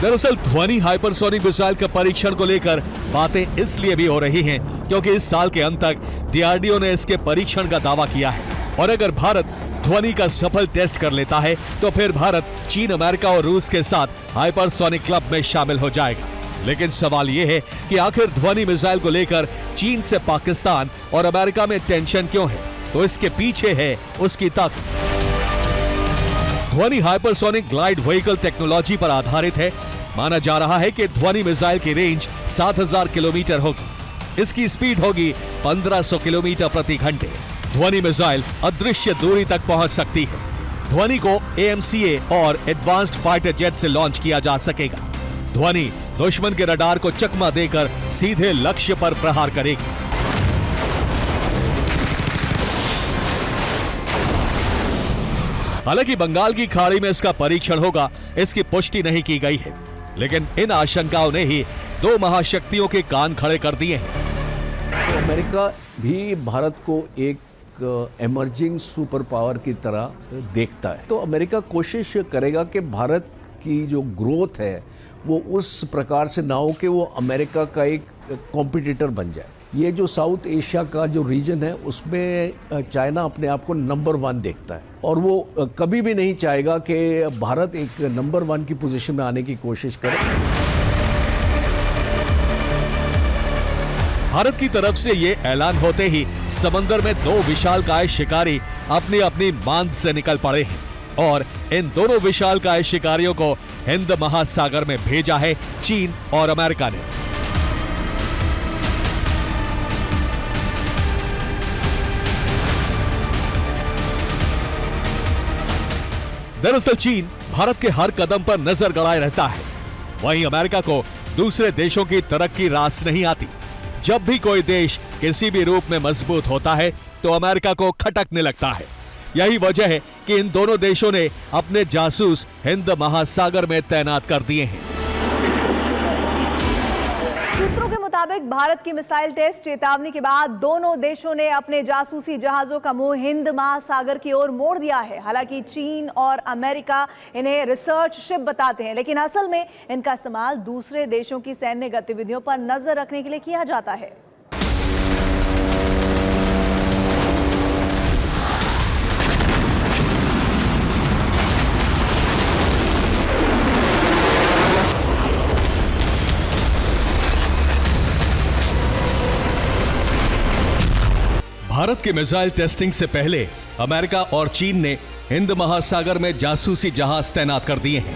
दरअसल ध्वनि hypersonic missile के परीक्षण को लेकर बातें इसलिए भी हो रही हैं क्योंकि इस साल के अंत तक डीआरडीओ ने इसके परीक्षण का दावा किया है और अगर भारत ध्वनि का सफल टेस्ट कर लेता है तो फिर भारत चीन, अमेरिका और रूस के साथ हाइपरसोनिक क्लब में शामिल हो जाएगा। लेकिन सवाल यह है कि आखिर ध्वनि मिसाइल को लेकर चीन से पाकिस्तान और अमेरिका में टेंशन क्यों है? तो इसके पीछे है उसकी ताकत। ध्वनि हाइपरसोनिक ग्लाइड व्हीकल टेक्नोलॉजी पर आधारित है। माना जा रहा है कि ध्वनि मिसाइल की रेंज 7000 किलोमीटर होगी। इसकी स्पीड होगी 1500 किलोमीटर प्रति घंटे। ध्वनि मिसाइल अदृश्य दूरी तक पहुंच सकती है। ध्वनि को AMCA और एडवांस्ड फाइटर जेट से लॉन्च किया जा सकेगा। ध्वनि दुश्मन के रडार को चकमा देकर सीधे लक्ष्य पर प्रहार करेगी। हालांकि बंगाल की खाड़ी में इसका परीक्षण होगा, इसकी पुष्टि नहीं की गई है, लेकिन इन आशंकाओं ने ही दो महाशक्तियों के कान खड़े कर दिए हैं। तो अमेरिका भी भारत को एक एमर्जिंग सुपर पावर की तरह देखता है, तो अमेरिका कोशिश करेगा कि भारत की जो ग्रोथ है वो उस प्रकार से ना हो कि वो अमेरिका का एक कॉम्पिटिटर बन जाए। ये जो साउथ एशिया का जो रीजन है उसमें चाइना अपने आप को नंबर 1 देखता है और वो कभी भी नहीं चाहेगा कि भारत एक नंबर 1 की पोजीशन में आने की कोशिश करे। भारत की तरफ से ये ऐलान होते ही समंदर में दो विशालकाय शिकारी अपनी अपनी बांध से निकल पड़े हैं और इन दोनों विशालकाय शिकारियों को हिंद महासागर में भेजा है चीन और अमेरिका ने। दरअसल चीन भारत के हर कदम पर नजर गड़ाए रहता है, वहीं अमेरिका को दूसरे देशों की तरक्की रास नहीं आती। जब भी कोई देश किसी भी रूप में मजबूत होता है तो अमेरिका को खटकने लगता है। यही वजह है कि इन दोनों देशों ने अपने जासूस हिंद महासागर में तैनात कर दिए हैं। सूत्रों के मुताबिक भारत की मिसाइल टेस्ट चेतावनी के बाद दोनों देशों ने अपने जासूसी जहाजों का मुंह हिंद महासागर की ओर मोड़ दिया है। हालांकि चीन और अमेरिका इन्हें रिसर्च शिप बताते हैं, लेकिन असल में इनका इस्तेमाल दूसरे देशों की सैन्य गतिविधियों पर नजर रखने के लिए किया जाता है। भारत के मिसाइल टेस्टिंग से पहले अमेरिका और चीन ने हिंद महासागर में जासूसी जहाज तैनात कर दिए हैं।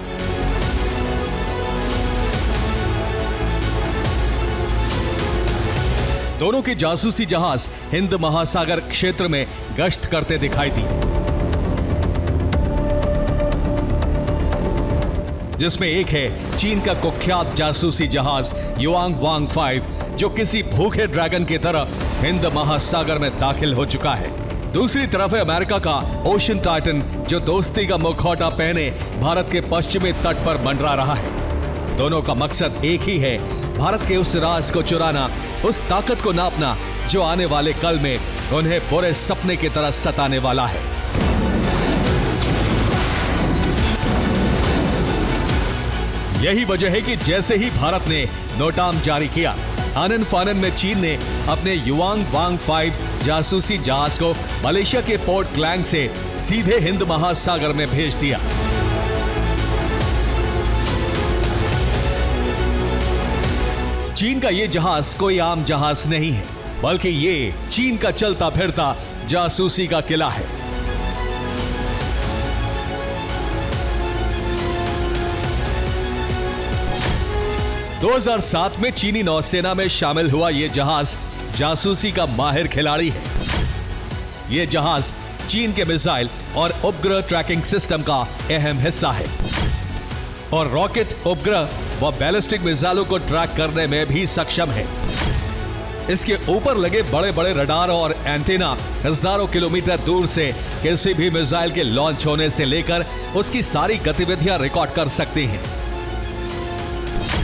दोनों के जासूसी जहाज हिंद महासागर क्षेत्र में गश्त करते दिखाई दिए, जिसमें एक है चीन का कुख्यात जासूसी जहाज युआंग वांग 5, जो किसी भूखे ड्रैगन की तरह हिंद महासागर में दाखिल हो चुका है। दूसरी तरफ है अमेरिका का ओशन टाइटन, जो दोस्ती का मुखौटा पहने भारत के पश्चिमी तट पर मंडरा रहा है। दोनों का मकसद एक ही है, भारत के उस राज को चुराना, उस ताकत को नापना जो आने वाले कल में उन्हें बुरे सपने की तरह सताने वाला है। यही वजह है कि जैसे ही भारत ने नोटाम जारी किया, आनन फानन में चीन ने अपने युआंग वांग 5 जासूसी जहाज को मलेशिया के पोर्ट क्लैंग से सीधे हिंद महासागर में भेज दिया। चीन का ये जहाज कोई आम जहाज नहीं है, बल्कि ये चीन का चलता फिरता जासूसी का किला है। दो 2007 में चीनी नौसेना में शामिल हुआ यह जहाज जासूसी का माहिर खिलाड़ी है। यह जहाज चीन के मिसाइल और उपग्रह ट्रैकिंग सिस्टम का अहम हिस्सा है और रॉकेट, उपग्रह व बैलिस्टिक मिसाइलों को ट्रैक करने में भी सक्षम है। इसके ऊपर लगे बड़े बड़े रडार और एंटीना हजारों किलोमीटर दूर से किसी भी मिसाइल के लॉन्च होने से लेकर उसकी सारी गतिविधियां रिकॉर्ड कर सकते हैं।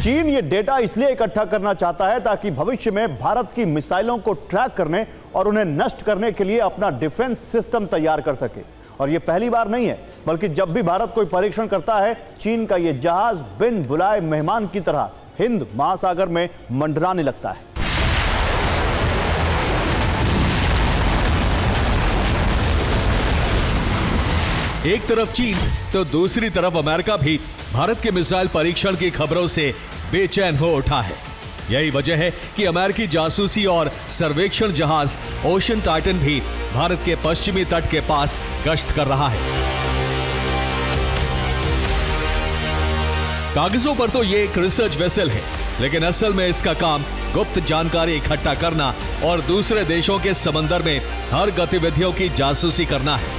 चीन ये डेटा इसलिए इकट्ठा करना चाहता है ताकि भविष्य में भारत की मिसाइलों को ट्रैक करने और उन्हें नष्ट करने के लिए अपना डिफेंस सिस्टम तैयार कर सके और यह पहली बार नहीं है, बल्कि जब भी भारत कोई परीक्षण करता है, चीन का यह जहाज बिन बुलाए मेहमान की तरह हिंद महासागर में मंडराने लगता है। एक तरफ चीन तो दूसरी तरफ अमेरिका भी भारत के मिसाइल परीक्षण की खबरों से बेचैन हो उठा है। यही वजह है कि अमेरिकी जासूसी और सर्वेक्षण जहाज ओशन टाइटन भी भारत के पश्चिमी तट के पास गश्त कर रहा है। कागजों पर तो ये एक रिसर्च वेसल है, लेकिन असल में इसका काम गुप्त जानकारी इकट्ठा करना और दूसरे देशों के समंदर में हर गतिविधियों की जासूसी करना है।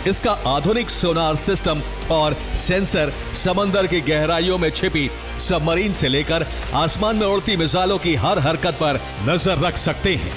इसका आधुनिक सोनार सिस्टम और सेंसर समंदर की गहराइयों में छिपी सबमरीन से लेकर आसमान में उड़ती मिसाइलों की हर हरकत पर नजर रख सकते हैं।